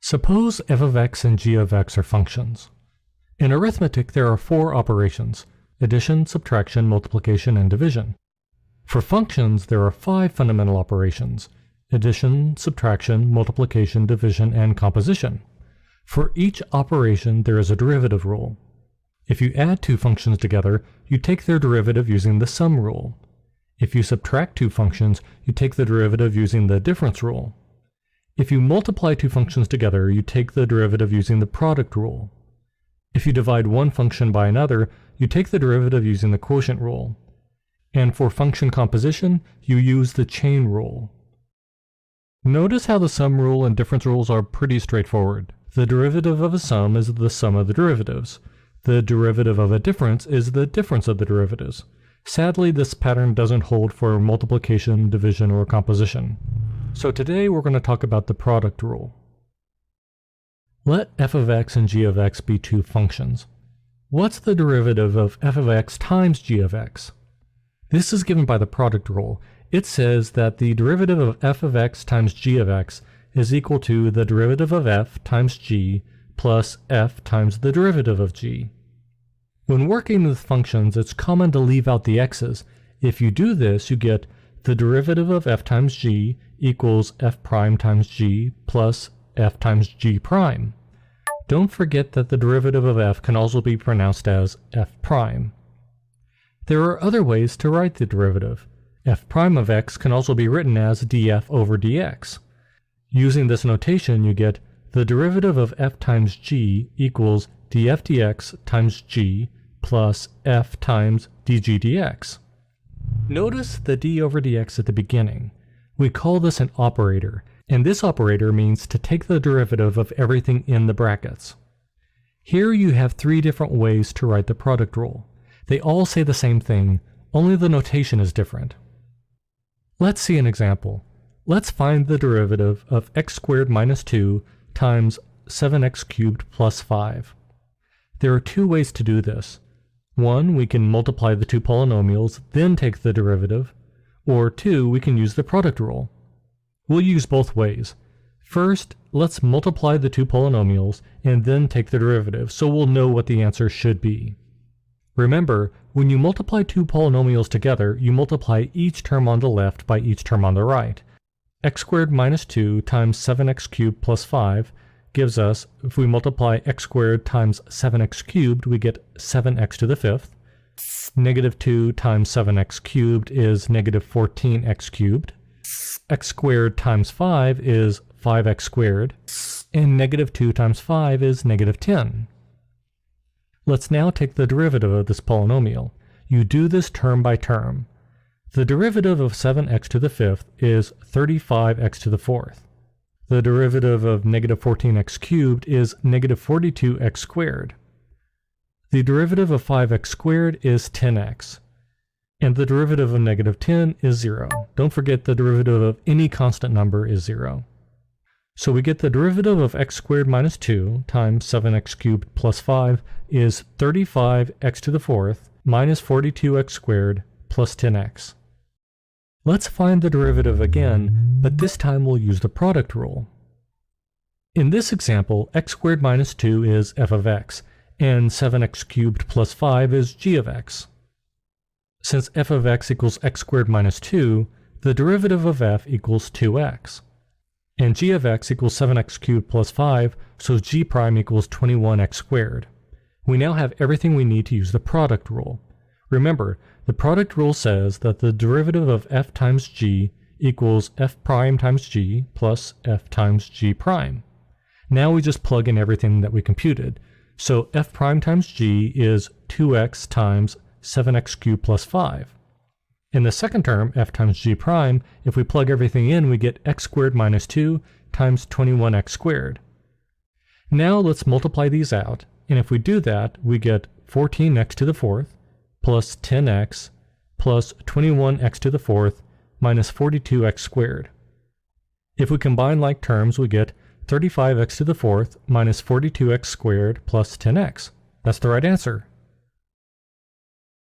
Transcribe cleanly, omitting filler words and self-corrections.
Suppose f of x and g of x are functions. In arithmetic, there are four operations: addition, subtraction, multiplication, and division. For functions, there are five fundamental operations: addition, subtraction, multiplication, division, and composition. For each operation, there is a derivative rule. If you add two functions together, you take their derivative using the sum rule. If you subtract two functions, you take the derivative using the difference rule. If you multiply two functions together, you take the derivative using the product rule. If you divide one function by another, you take the derivative using the quotient rule. And for function composition, you use the chain rule. Notice how the sum rule and difference rules are pretty straightforward. The derivative of a sum is the sum of the derivatives. The derivative of a difference is the difference of the derivatives. Sadly, this pattern doesn't hold for multiplication, division, or composition. So today we're going to talk about the product rule. Let f of x and g of x be two functions. What's the derivative of f of x times g of x? This is given by the product rule. It says that the derivative of f of x times g of x is equal to the derivative of f times g plus f times the derivative of g. When working with functions, it's common to leave out the x's. If you do this, you get the derivative of f times g equals f prime times g plus f times g prime. Don't forget that the derivative of f can also be pronounced as f prime. There are other ways to write the derivative. F prime of x can also be written as df over dx. Using this notation, you get the derivative of f times g equals df dx times g plus f times dg dx. Notice the d over dx at the beginning. We call this an operator, and this operator means to take the derivative of everything in the brackets. Here you have three different ways to write the product rule. They all say the same thing, only the notation is different. Let's see an example. Let's find the derivative of x squared minus 2 times 7x cubed plus 5. There are two ways to do this. One, we can multiply the two polynomials, then take the derivative. Or two, we can use the product rule. We'll use both ways. First, let's multiply the two polynomials and then take the derivative so we'll know what the answer should be. Remember, when you multiply two polynomials together, you multiply each term on the left by each term on the right. X squared minus 2 times 7x cubed plus 5 gives us, if we multiply x squared times 7x cubed, we get 7x to the fifth. Negative 2 times 7x cubed is negative 14x cubed. X squared times 5 is 5x squared. And negative 2 times 5 is negative 10. Let's now take the derivative of this polynomial. You do this term by term. The derivative of 7x to the fifth is 35x to the fourth. The derivative of negative 14x cubed is negative 42x squared. The derivative of 5x squared is 10x. And the derivative of negative 10 is 0. Don't forget the derivative of any constant number is 0. So we get the derivative of x squared minus 2 times 7x cubed plus 5 is 35x to the fourth minus 42x squared plus 10x. Let's find the derivative again, but this time we'll use the product rule. In this example, x squared minus 2 is f of x, and 7x cubed plus 5 is g of x. Since f of x equals x squared minus 2, the derivative of f equals 2x. And g of x equals 7x cubed plus 5, so g prime equals 21x squared. We now have everything we need to use the product rule. Remember, the product rule says that the derivative of f times g equals f prime times g plus f times g prime. Now we just plug in everything that we computed. So f prime times g is 2x times 7x cubed plus 5. In the second term, f times g prime, if we plug everything in, we get x squared minus 2 times 21x squared. Now let's multiply these out, and if we do that, we get 14x to the fourth plus 10x plus 21x to the fourth minus 42x squared. If we combine like terms, we get 35x to the fourth minus 42x squared plus 10x. That's the right answer.